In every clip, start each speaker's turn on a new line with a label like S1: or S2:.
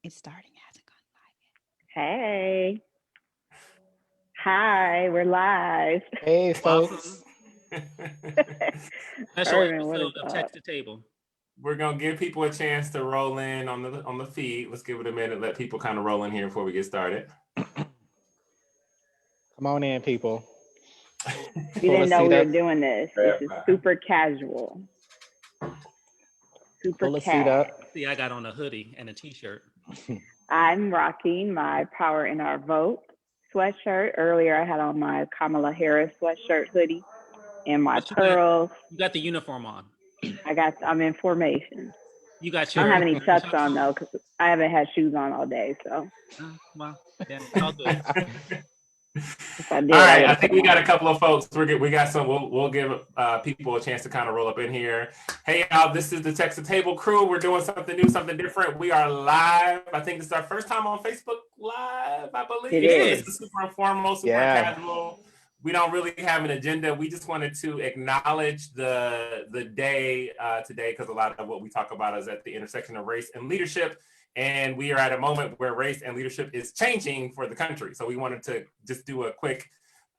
S1: It's starting. It hasn't gone
S2: Hey. Hi, we're live.
S3: Hey,
S4: Welcome.
S3: folks.
S4: Special
S2: Irving, what is
S4: episode of
S2: up?
S4: Text to Table.
S1: We're gonna give people a chance to roll in on the feed. Let's give it a minute. Let people kind of roll in here before we get started.
S3: Come on in, people.
S2: You
S3: Pull
S2: didn't
S3: a
S2: know
S3: seat
S2: we were
S3: up.
S2: doing this. This is super casual. Super
S3: Pull a seat
S2: cat.
S3: up.
S4: See, I got on a hoodie and a t-shirt.
S2: I'm rocking my Power in Our Vote sweatshirt. Earlier, I had on my Kamala Harris sweatshirt hoodie and my
S4: But
S2: pearls.
S4: You got the uniform on.
S2: I'm in formation.
S4: You got
S2: I
S4: your.
S2: don't have any chucks on though, because I haven't had shoes on all day. So
S4: Well, yeah, it's all good.
S2: if I did,
S1: All right, I
S2: would've
S1: think
S2: put
S1: we
S2: them
S1: got
S2: on.
S1: a couple of folks. We got some. We'll give people a chance to kind of roll up in here. Hey, y'all! This is the Text to Table crew. We're doing something new, something different. We are live. I think this is our first time on Facebook Live. I believe
S2: It is.
S1: This is super informal, super casual. We don't really have an agenda. We just wanted to acknowledge the day today, because a lot of what we talk about is at the intersection of race and leadership. And we are at a moment where race and leadership is changing for the country. So we wanted to just do a quick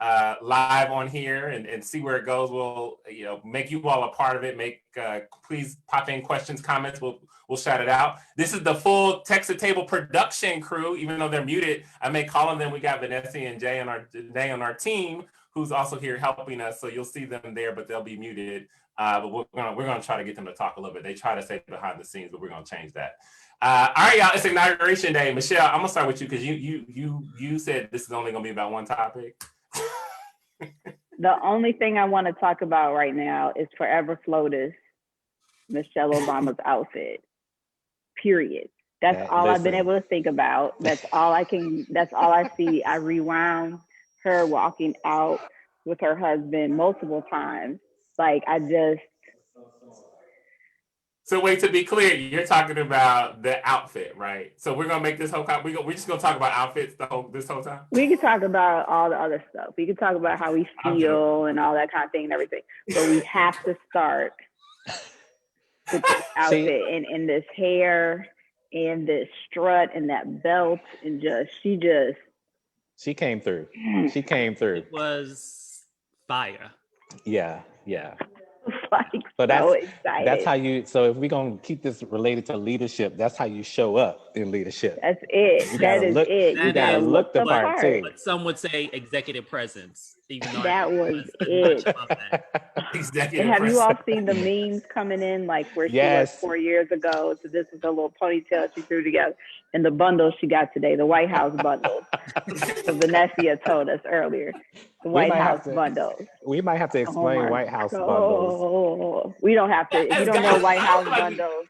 S1: live on here and see where it goes. We'll make you all a part of it. Please pop in questions, comments. We'll shout it out. This is the full Text to Table production crew. Even though they're muted, I may call on them. We got Vannesia and Jené on our team, who's also here helping us. So you'll see them there, but they'll be muted. But we're gonna try to get them to talk a little bit. They try to stay behind the scenes, but we're gonna change that. All right, y'all. It's Inauguration Day. Michelle, I'm gonna start with you because you said this is only gonna be about one topic.
S2: The only thing I want to talk about right now is Forever Flotus, Michelle Obama's outfit. Period. That's all I've been able to think about. That's all I see. I rewound her walking out with her husband multiple times.
S1: So wait, to be clear, you're talking about the outfit, right? So we're gonna make this whole we're just gonna talk about outfits this whole time.
S2: We could talk about all the other stuff. We could talk about how we feel and all that kind of thing and everything. But we have to start with this outfit and this hair and this strut and that belt and
S3: she came through. She came through.
S4: It was fire.
S3: Yeah.
S2: So
S3: that's how you. So if we're gonna keep this related to leadership, that's how you show up in leadership.
S2: That's it. You gotta look the part too.
S4: But some would say executive presence. Even though
S2: that was it. Have you all seen the memes coming in, like where she was 4 years ago? So this is a little ponytail she threw together, and the bundle she got today, the White House bundles. So Vannesia told us earlier, the White House bundles.
S3: We might have to explain White House bundles.
S2: We don't have to. If you don't know White House bundles.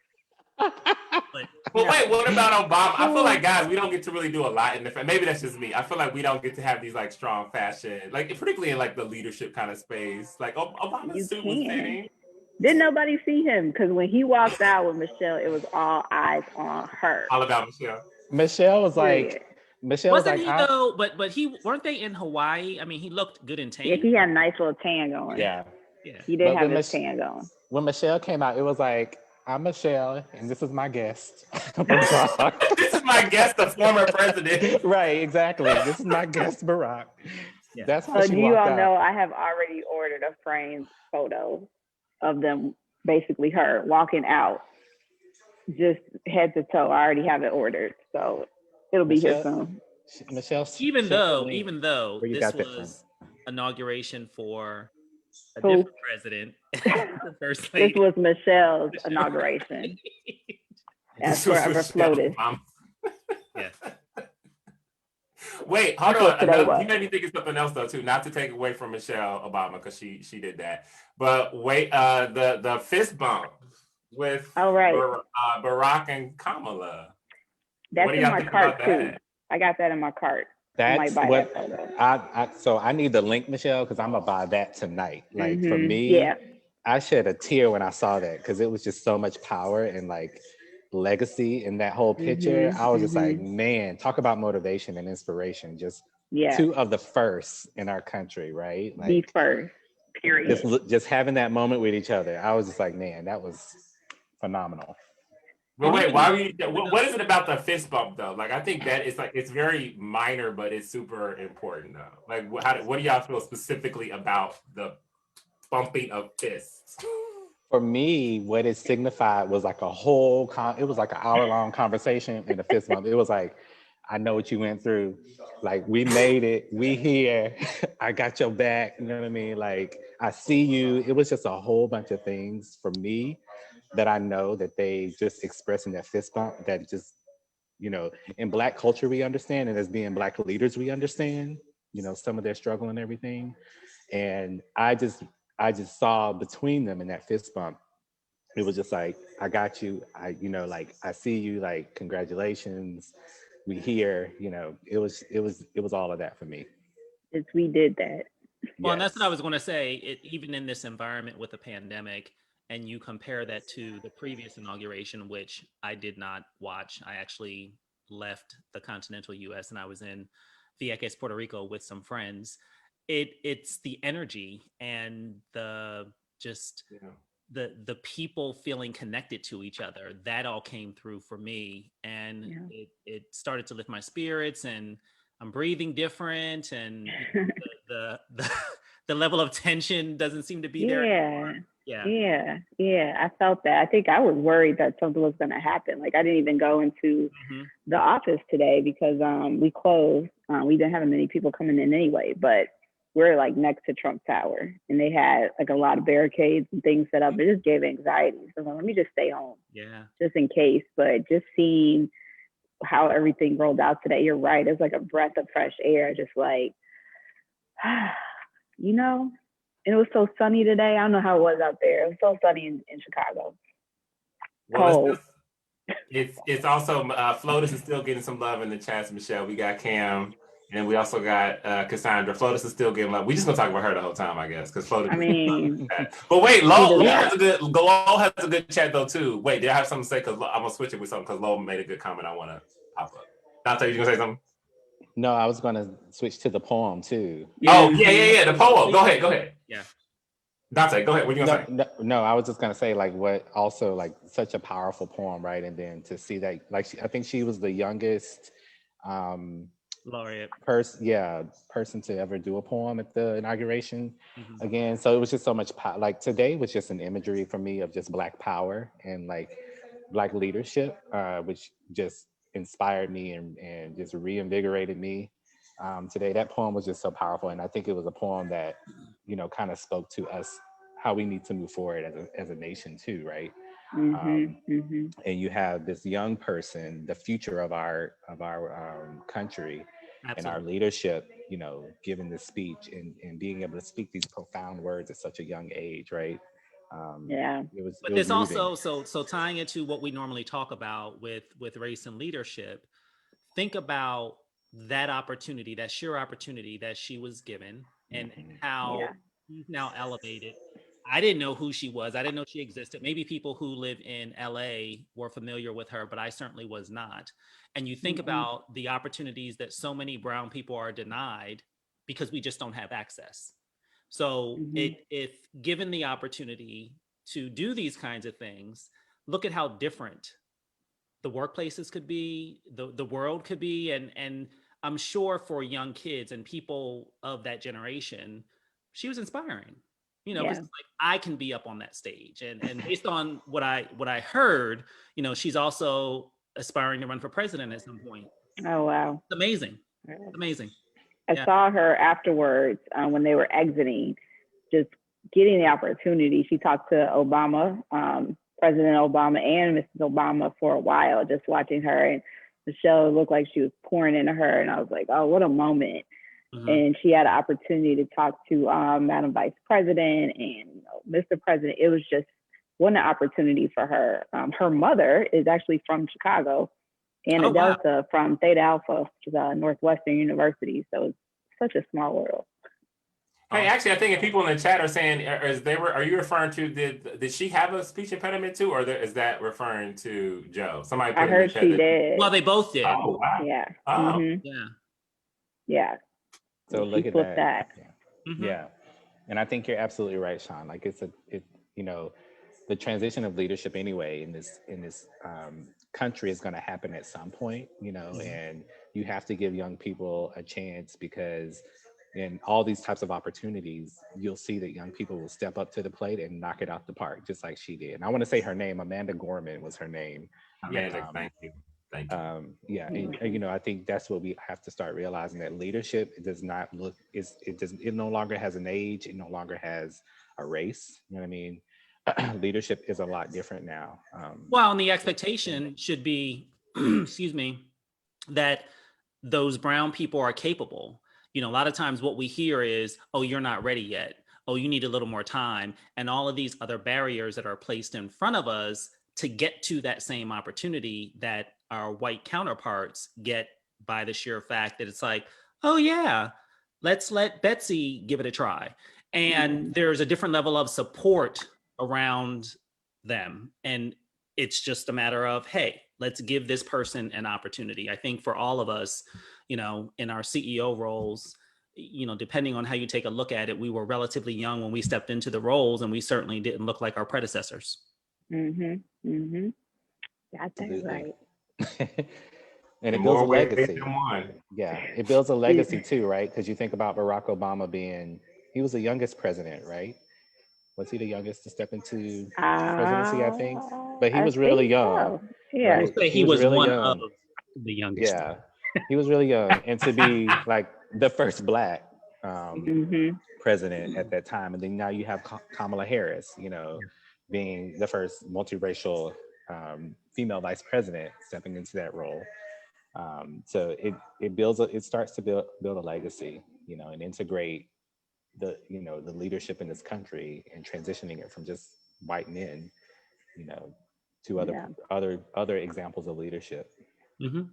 S1: Well, wait, what about Obama? I feel like, guys, we don't get to really do a lot in the maybe that's just me. I feel like we don't get to have these like strong fashion, like particularly in like the leadership kind of space. Like Obama's suit was fitting.
S2: Didn't nobody see him? Because when he walked out with Michelle, it was all eyes on her.
S1: All about Michelle.
S3: Michelle was like,
S4: wasn't he though? But he weren't they in Hawaii? I mean, he looked good in tan.
S2: Yeah, he had a nice little tan going.
S3: Yeah.
S2: He did have his tan going.
S3: When Michelle came out, it was like, I'm Michelle, and this is my guest.
S1: This is my guest, the former president.
S3: Right, exactly. This is my guest, Barack.
S4: Yeah.
S3: That's how
S2: she walked out. Know I have already ordered a framed photo of them, basically her walking out, just head to toe. I already have it ordered, so it'll be here soon.
S3: Michelle,
S4: even though this was inauguration for a different president, first lady.
S2: This was Michelle's inauguration. As Forever Flotus.
S4: Yeah.
S1: Wait, hold on. You made me think of something else though too. Not to take away from Michelle Obama because she did that. But wait, the fist bump with Barack and Kamala.
S2: That's in my cart too. I got that in my cart.
S3: That's what so I need the link, Michelle, because I'm gonna buy that tonight. Like for me, I shed a tear when I saw that because it was just so much power and like legacy in that whole picture. I was just like, man, talk about motivation and inspiration. Just two of the first in our country, right? Like,
S2: the first, period.
S3: Just having that moment with each other. I was just like, man, that was phenomenal.
S1: Well, wait, why were you, what is it about the fist bump though? Like, I think that it's like, it's very minor, but it's super important though. Like, what do y'all feel specifically about the bumping of fists?
S3: For me, what it signified was like a whole, it was like an hour-long conversation and a fist bump. It was like, I know what you went through. Like, we made it. We here. I got your back. You know what I mean? Like, I see you. It was just a whole bunch of things for me that I know that they just express in that fist bump that just, you know, in Black culture, we understand. And as being Black leaders, we understand, you know, some of their struggle and everything. And I just saw between them in that fist bump, it was just like, I got you. You know, like, I see you, like, congratulations. We here, you know, it was all of that for me.
S2: We did that.
S4: Well, and that's what I was going to say. Even in this environment with the pandemic, and you compare that to the previous inauguration, which I did not watch. I actually left the continental U.S. and I was in Vieques, Puerto Rico with some friends. It's the energy and the people feeling connected to each other. That all came through for me, and it started to lift my spirits, and I'm breathing different, and the level of tension doesn't seem to be there anymore.
S2: Yeah, I felt that. I think I was worried that something was going to happen. Like, I didn't even go into the office today because we closed. We didn't have many people coming in anyway, but we're like next to Trump Tower, and they had like a lot of barricades and things set up. It just gave anxiety. So let me just stay home, just in case. But just seeing how everything rolled out today, you're right. It's like a breath of fresh air, just like, you know. And it was so sunny today. I don't know how it was out there. It was so sunny in Chicago.
S1: Well, it's also Flotus is still getting some love in the chats, Michelle. We got Cam, and we also got Cassandra. Flotus is still getting love. We just gonna talk about her the whole time, I guess, because Flotus.
S2: I mean,
S1: but wait, Lowell has a good chat though too. Wait, did I have something to say? Because I'm gonna switch it with something because Lowell made a good comment. I want to pop up. Donté, you gonna say something?
S3: No, I was gonna switch to the poem too.
S1: Oh yeah. The poem. Go ahead.
S4: Yeah.
S1: Donté, go ahead. What are you gonna say?
S3: No, I was just gonna say, like, what also, like, such a powerful poem, right? And then to see that, like, I think she was the youngest
S4: laureate
S3: person to ever do a poem at the inauguration again. So it was just so much like, today was just an imagery for me of just Black power and like Black leadership, which just inspired me and just reinvigorated me. Today, that poem was just so powerful, and I think it was a poem that, you know, kind of spoke to us how we need to move forward as a nation too, right? And you have this young person, the future of our country. Absolutely. And our leadership, you know, giving this speech and being able to speak these profound words at such a young age, right?
S4: But there's also so tying it to what we normally talk about with race and leadership. Think about that opportunity, that sheer opportunity that she was given, and how she's now elevated. I didn't know who she was. I didn't know she existed. Maybe people who live in LA were familiar with her, but I certainly was not. And you think about the opportunities that so many brown people are denied because we just don't have access. So if given the opportunity to do these kinds of things, look at how different the workplaces could be, the world could be. And I'm sure for young kids and people of that generation, she was inspiring, you know, because like, I can be up on that stage. And based on what I heard, you know, she's also aspiring to run for president at some point.
S2: Oh, wow.
S4: It's amazing. It's amazing.
S2: I saw her afterwards when they were exiting, just getting the opportunity. She talked to Obama, President Obama and Mrs. Obama for a while, just watching her, and Michelle looked like she was pouring into her, and I was like, oh, what a moment. And she had an opportunity to talk to Madam Vice President and Mr. President. It was just what an opportunity for her. Her mother is actually from Chicago, Anna Delta from Theta Alpha, which is Northwestern University. So it's such a small world.
S1: Hey, actually, I think if people in the chat are saying, are you referring to, did she have a speech impediment too, or is that referring to Joe? Somebody put
S2: I heard she did.
S4: Well, they both did.
S1: Oh, wow.
S2: Yeah.
S1: Oh.
S2: Yeah.
S3: So look at that. Yeah. And I think you're absolutely right, Shawn. Like, you know, the transition of leadership anyway in this country is going to happen at some point, you know, and you have to give young people a chance, because in all these types of opportunities, you'll see that young people will step up to the plate and knock it out the park, just like she did. And I want to say her name, Amanda Gorman was her name.
S1: Amanda, thank you. Thank you.
S3: Yeah, and you know, I think that's what we have to start realizing, that leadership does not look, it no longer has an age, it no longer has a race. You know what I mean? Leadership is a lot different now.
S4: Well, and the expectation should be, excuse me, that those brown people are capable. You know, a lot of times what we hear is, oh, you're not ready yet. Oh, you need a little more time. And all of these other barriers that are placed in front of us to get to that same opportunity that our white counterparts get by the sheer fact that it's like, oh yeah, let's let Betsy give it a try. And there's a different level of support around them. And it's just a matter of, hey, let's give this person an opportunity. I think for all of us, you know, in our CEO roles, you know, depending on how you take a look at it, we were relatively young when we stepped into the roles, and we certainly didn't look like our predecessors.
S2: Got that right.
S3: And it builds a legacy. Yeah, it builds a legacy too, right? Because you think about Barack Obama he was the youngest president, right? Was he the youngest to step into presidency, I think? But he was really young.
S2: So. Yeah.
S3: Right?
S4: He was really one of the youngest.
S3: Yeah, he was really young. And to be like the first Black president at that time. And then now you have Kamala Harris, you know, being the first multiracial female vice president stepping into that role. So it starts to build a legacy, you know, and integrate the leadership in this country, and transitioning it from just white men, you know, to other examples of leadership.
S2: You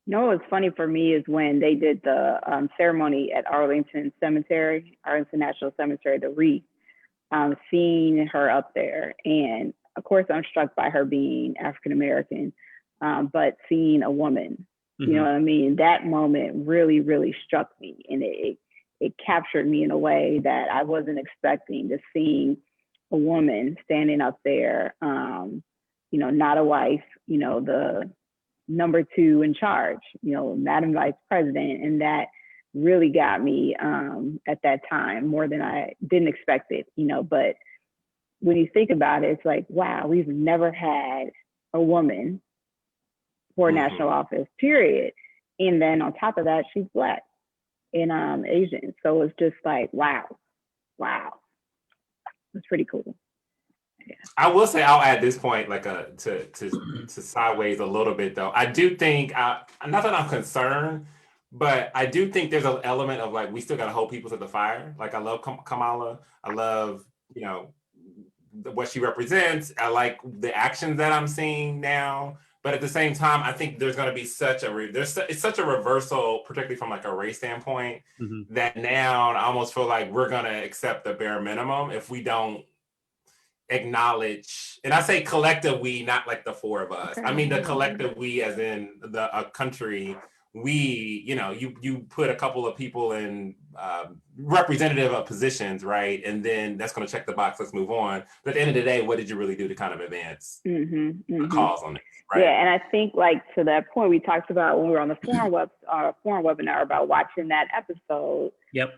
S2: know what's funny for me is when they did the ceremony at Arlington National Cemetery, the wreath, seeing her up there. And of course, I'm struck by her being African-American, but seeing a woman, you know what I mean? That moment really, really struck me. And it captured me in a way that I wasn't expecting, to seeing a woman standing up there, you know, not a wife, you know, the number 2 in charge, you know, Madam Vice President. And that really got me at that time, more than I didn't expect it, you know. But when you think about it, it's like, wow, we've never had a woman for national office, period. And then on top of that, she's Black and Asian. So it's just like, wow. It's pretty cool. Yeah.
S1: I will say, I'll add this point, like to sideways a little bit though. I do think, not that I'm concerned, but I do think there's an element of like, we still got to hold people to the fire. Like, I love Kamala. I love, you know, what she represents. I like the actions that I'm seeing now. But at the same time, I think there's going to be it's such a reversal, particularly from like a race standpoint, that now I almost feel like we're going to accept the bare minimum if we don't acknowledge, and I say collective we, not like the 4 of us. I mean the collective we, as in a country. We, you know, you put a couple of people in representative of positions, right? And then that's going to check the box. Let's move on. But at the end of the day, what did you really do to kind of advance the cause on it? Right? Yeah,
S2: and I think, like, to that point we talked about when we were on the forum webinar about watching that episode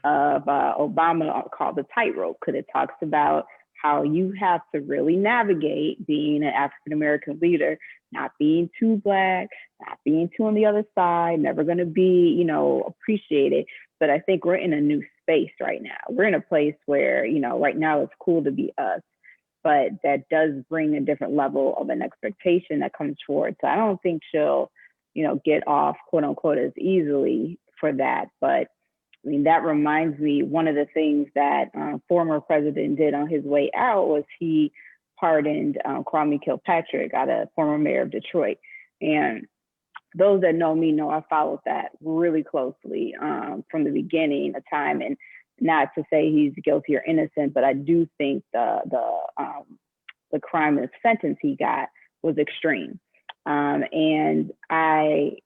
S2: of Obama called The Tightrope, because it talks about how you have to really navigate being an African-American leader, not being too Black, not being too on the other side, never going to be, you know, appreciated. But I think we're in a new space right now. We're in a place where, you know, right now it's cool to be us, but that does bring a different level of an expectation that comes forward. So I don't think she'll, you know, get off, quote unquote, as easily for that. But I mean, that reminds me, one of the things that former president did on his way out was he pardoned Kwame Kilpatrick, former mayor of Detroit. And those that know me know I followed that really closely from the beginning of time. And not to say he's guilty or innocent, but I do think the crime and sentence he got was extreme. And I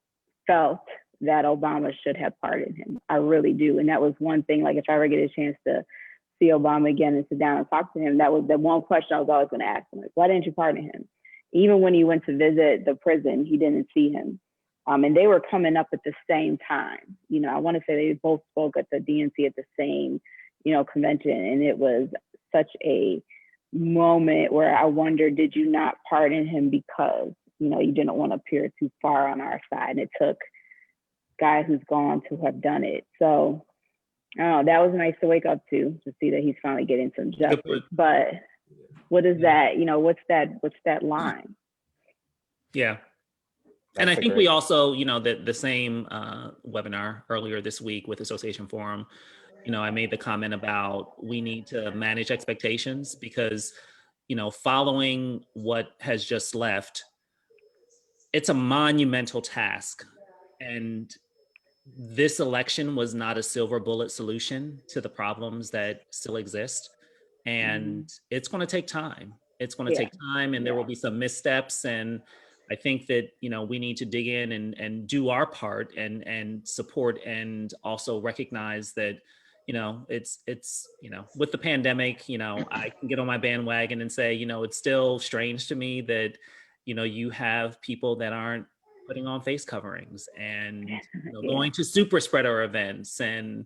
S2: felt that Obama should have pardoned him. I really do. And that was one thing, like, if I ever get a chance to see Obama again and sit down and talk to him, that was the one question I was always going to ask him. Like, why didn't you pardon him? Even when he went to visit the prison, he didn't see him. And they were coming up at the same time. I want to say they both spoke at the DNC at the same, convention. And it was such a moment where I wondered, did you not pardon him because, you didn't want to appear too far on our side? And it took a guy who's gone to have done it. So that was nice to wake up to see that he's finally getting some justice. But what is that? What's that line?
S4: Yeah. And I think we also, the same webinar earlier this week with Association Forum, I made the comment about we need to manage expectations because, following what has just left, it's a monumental task. And this election was not a silver bullet solution to the problems that still exist. And it's going to take time. It's going to take time, and there will be some missteps. And I think that, we need to dig in and do our part and support, and also recognize that, it's with the pandemic, I can get on my bandwagon and say, it's still strange to me that, you have people that aren't putting on face coverings and going to super spreader events, and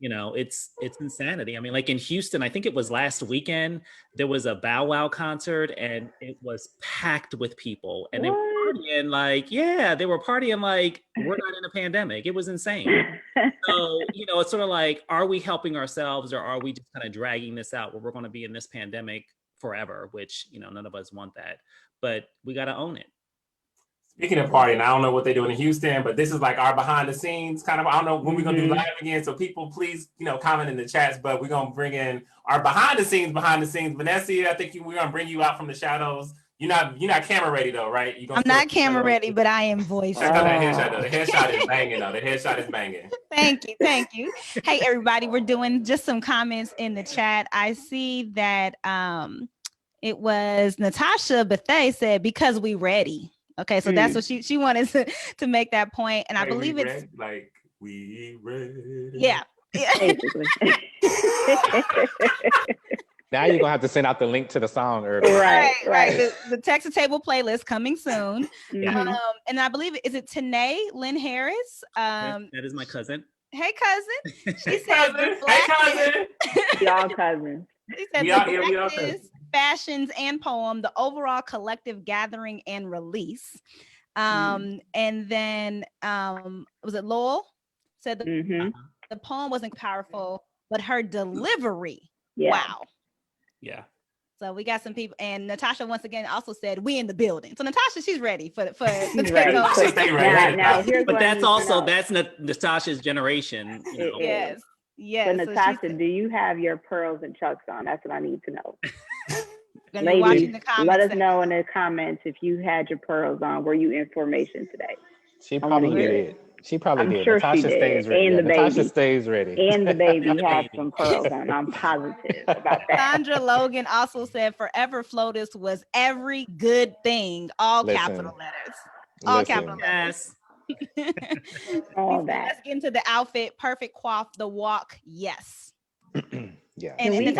S4: it's insanity. I mean, like in Houston, I think it was last weekend, there was a Bow Wow concert and it was packed with people, and they were partying like, they were partying like we're not in a pandemic. It was insane. So, it's sort of like, are we helping ourselves, or are we just kind of dragging this out where we're going to be in this pandemic forever, which, none of us want that, but we got to own it.
S1: Speaking of partying, I don't know what they're doing in Houston, but this is like our behind the scenes kind of, I don't know when we're going to do live again. So people, please, comment in the chats, but we're going to bring in our behind the scenes. Vannesia, I think we're going to bring you out from the shadows. You're not camera ready though, right?
S5: I'm not camera ready, but I am voice.
S1: Check out that headshot though. The headshot is banging though. The headshot is banging.
S5: Thank you. Hey everybody, we're doing just some comments in the chat. I see that it was Natasha Bethay said, because we ready. Okay, so that's what she wanted to make that point, and I believe it's
S1: ready, like we ready.
S5: Yeah.
S3: Now you're gonna have to send out the link to the song, Irving.
S5: Right. The Texas Table playlist coming soon. And I believe is it Jené Lynn Harris?
S4: That is my cousin.
S5: Hey cousin. She
S1: said hey cousin.
S2: Y'all cousins.
S5: She said we all cousins. Fashions and poem, the overall collective gathering and release. And then was it Lowell said the poem wasn't powerful, but her delivery. Wow.
S4: Yeah.
S5: So we got some people, and Natasha once again also said we in the building. So Natasha, she's ready for
S2: she's ready. Now,
S4: but that's Natasha's generation.
S5: Yes.
S2: So Natasha, do you have your pearls and chucks on? That's what I need to know. Ladies, let us know in the comments if you had your pearls on. Were you in formation today?
S3: She probably did. She probably did.
S2: Sure
S3: Natasha stays ready.
S2: And the
S3: Natasha
S2: baby
S3: stays ready.
S2: And the baby has some pearls on. I'm positive about that.
S5: Sandra Logan also said Forever Flotus was every good thing. All capital letters. All capital letters.
S2: All that.
S5: Let's get into the outfit. Perfect coif, the walk. Yes.
S3: Yeah.
S5: And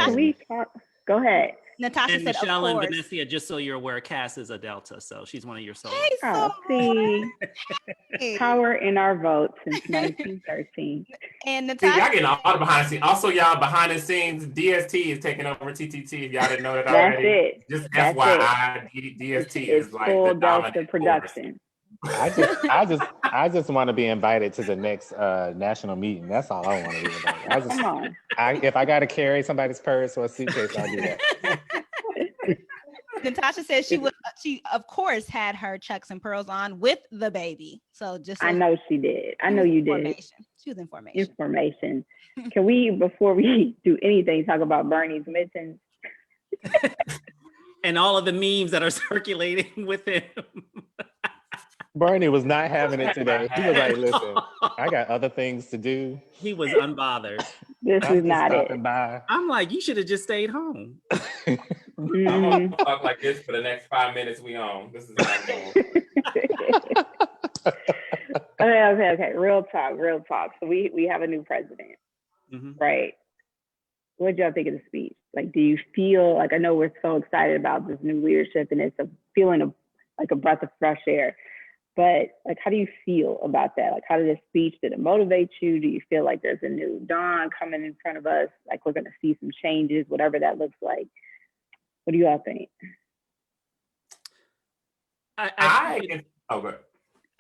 S2: go ahead.
S5: Natasha
S4: and
S5: said,
S4: Michelle
S5: of course.
S4: and Vannesia, just so you're aware, Cass is a Delta, so she's one of your souls.
S2: See, power in our votes since 1913.
S5: And Natasha,
S1: y'all getting all the behind the scenes. Also, y'all behind the scenes, DST is taking over TTT. If y'all didn't know that already, just FYI, DST is like
S2: full
S1: the dominant
S2: production.
S3: I just want to be invited to the next national meeting. That's all I want to be invited. If I got to carry somebody's purse or a suitcase, I'll do that.
S5: Natasha said she of course had her chucks and pearls on with the baby. So
S2: I know she did. I know you did.
S5: She was in formation.
S2: Information. Can we, before we do anything, talk about Bernie's mittens?
S4: And all of the memes that are circulating with him.
S3: Bernie was not having it today. He was like, listen, I got other things to do.
S4: He was unbothered.
S2: This is not it.
S4: I'm like, you should have just stayed home.
S1: I'm gonna talk like this for the next 5 minutes we on. This is not going.
S2: Okay. Real talk. So we have a new president, right? what did y'all think of the speech? Like, do you feel like, I know we're so excited about this new leadership and it's a feeling of like a breath of fresh air, but like, how do you feel about that? Like, how did this speech, did it motivate you? Do you feel like there's a new dawn coming in front of us? Like, we're going to see some changes, whatever that looks like. What do you all think?
S4: I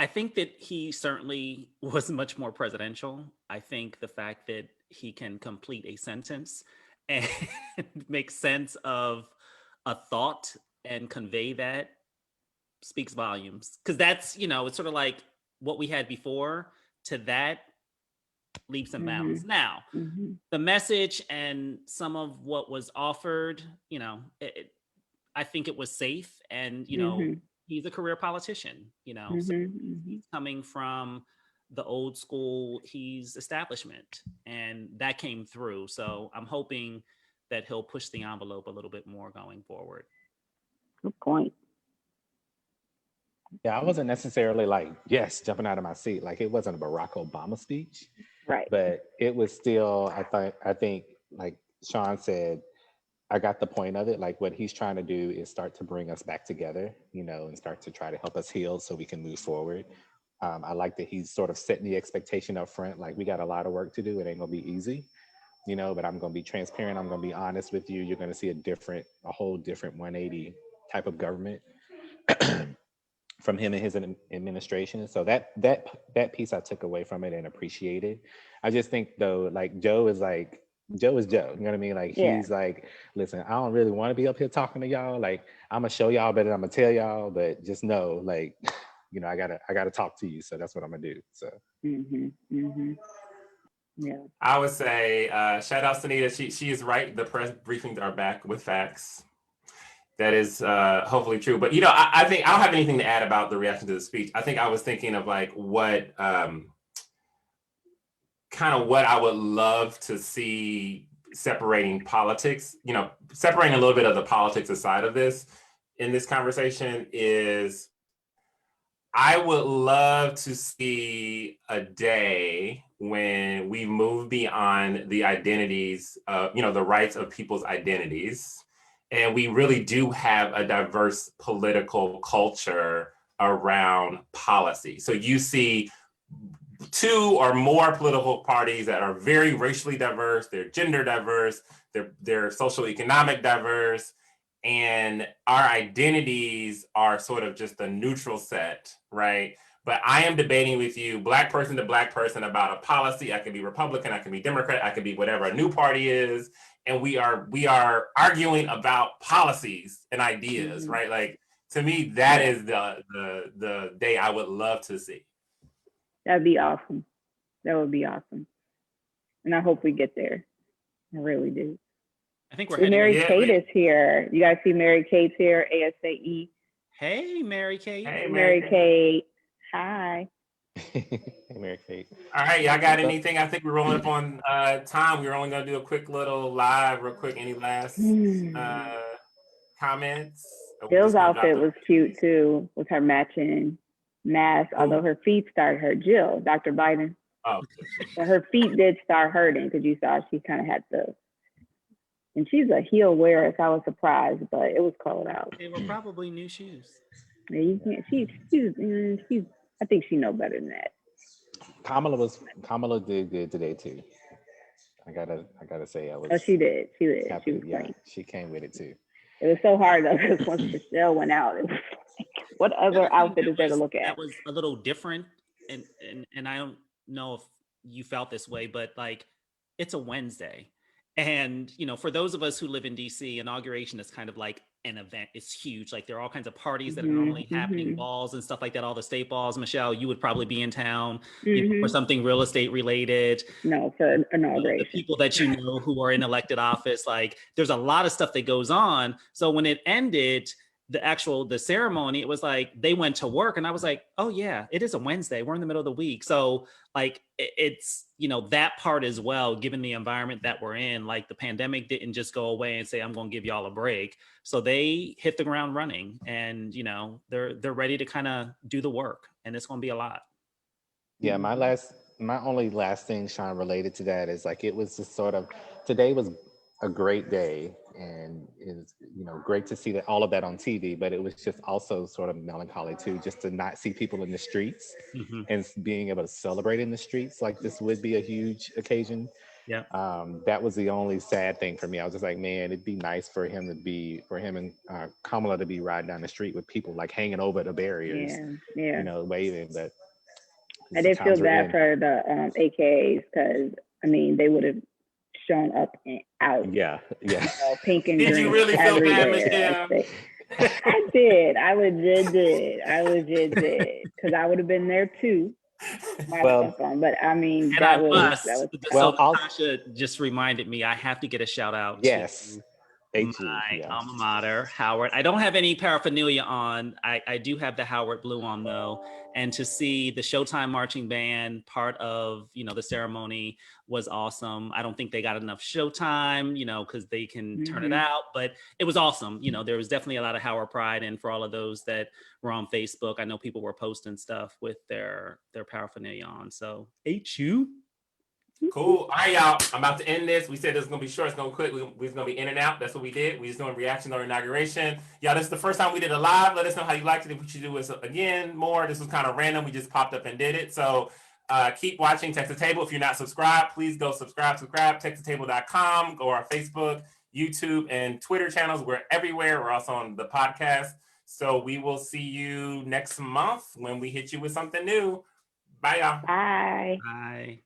S4: think that he certainly was much more presidential. I think the fact that he can complete a sentence and make sense of a thought and convey that speaks volumes. Because that's, it's sort of like what we had before to that, leaps and bounds. Now, the message and some of what was offered, I think it was safe, and he's a career politician, so he's coming from the old school, he's establishment, and that came through. So I'm hoping that he'll push the envelope a little bit more going forward.
S2: Good point.
S3: Yeah, I wasn't necessarily like, yes, jumping out of my seat. Like, it wasn't a Barack Obama speech.
S2: Right.
S3: But it was still, I think, like Shawn said, I got the point of it. Like, what he's trying to do is start to bring us back together, and start to try to help us heal so we can move forward. I like that he's sort of setting the expectation up front. Like, we got a lot of work to do. It ain't gonna be easy, but I'm gonna be transparent. I'm gonna be honest with you. You're gonna see a whole different 180 type of government from him and his administration. So that piece I took away from it and appreciated. I just think though, like Joe is Joe. You know what I mean? Like, he's like, listen, I don't really want to be up here talking to y'all. Like, I'm gonna show y'all better than I'm gonna tell y'all, but just know, like, I gotta talk to you. So that's what I'm gonna do. So.
S2: Yeah.
S1: I would say, shout out Sanita. She is right. The press briefings are back with facts. That is hopefully true. But, I think I don't have anything to add about the reaction to the speech. I think I was thinking of like what what I would love to see separating politics, separating a little bit of the politics aside of this in this conversation is I would love to see a day when we move beyond the identities, the rights of people's identities. And we really do have a diverse political culture around policy. So you see 2 or more political parties that are very racially diverse, they're gender diverse, they're socioeconomic diverse, and our identities are sort of just a neutral set, right? But I am debating with you, Black person to Black person, about a policy. I can be Republican, I can be Democrat, I can be whatever a new party is. And we are arguing about policies and ideas, right? Like, to me, that is the day I would love to see.
S2: That'd be awesome. That would be awesome. And I hope we get there. I really do.
S4: I think we're heading.
S2: Mary Kate is here. You guys see Mary Kate's here, ASAE.
S4: Hey, Mary Kate.
S2: Hey, Mary Kate. Hi.
S3: Hey, Mary Kate.
S1: All right, y'all got anything? I think we're rolling up on time. We're only gonna do a quick little live, real quick. Any last comments?
S2: Bill's outfit was cute too, with her matching mask, although her feet started hurt. Jill, Dr. Biden.
S1: Oh.
S2: But her feet did start hurting because you saw she kind of had and she's a heel wearer, so I was surprised, but it was cold out.
S4: They were probably new shoes.
S2: Yeah, you can't. She's. I think she knows better than that.
S3: Kamala did good today too. I gotta say,
S2: she did. She was great.
S3: She came with it too.
S2: It was so hard though, because once Michelle went out, it was like, what other outfit is there to look at?
S4: That was a little different, and I don't know if you felt this way, but like, it's a Wednesday. And, for those of us who live in DC, Inauguration is kind of like an event. It's huge. Like, there are all kinds of parties that are normally happening, balls and stuff like that, all the state balls. Michelle, you would probably be in town for something real estate related.
S2: No, for Inauguration.
S4: The people that you know who are in elected office, like, there's a lot of stuff that goes on. So when it ended, the ceremony, it was like they went to work, and I was like, oh yeah, it is a Wednesday, we're in the middle of the week. So like, it's that part as well, given the environment that we're in. Like, the pandemic didn't just go away and say, I'm gonna give y'all a break. So they hit the ground running, and they're ready to kind of do the work, and it's gonna be a lot.
S3: Yeah, my only last thing, Shawn, related to that is like, it was just sort of, today was a great day, and is, you know, great to see that all of that on TV, but it was just also sort of melancholy too, just to not see people in the streets and being able to celebrate in the streets like this would be a huge occasion.
S4: Yeah.
S3: That was the only sad thing for me. I was just like, man, it'd be nice for him and Kamala to be riding down the street with people like hanging over the barriers, you know, waving. But
S2: I did feel bad for the AKAs, because I mean, they would have shown up and out.
S3: Yeah.
S2: You know, pink and green.
S1: Did you really feel bad, Michelle?
S2: I did. I legit did. Because I would have been there too. But I mean, that was
S4: so Natasha just reminded me, I have to get a shout out.
S3: Yes.
S4: My alma mater, Howard. I don't have any paraphernalia on. I do have the Howard blue on though. And to see the Showtime marching band part of, you know, the ceremony was awesome. I don't think they got enough Showtime, you know, because they can turn it out, but it was awesome. You know, there was definitely a lot of Howard pride. And for all of those that were on Facebook, I know people were posting stuff with their paraphernalia on. So HU.
S1: Cool. All right, y'all. I'm about to end this. We said this was going to be short. It's going to quick. We're going to be in and out. That's what we did. We just doing reactions on inauguration. Y'all, this is the first time we did a live. Let us know how you liked it. If we should do this again more. This was kind of random. We just popped up and did it. So keep watching Text the Table. If you're not subscribed, please go subscribe. TextTheTable.com. Go our Facebook, YouTube, and Twitter channels. We're everywhere. We're also on the podcast. So we will see you next month when we hit you with something new. Bye, y'all.
S2: Bye.
S4: Bye.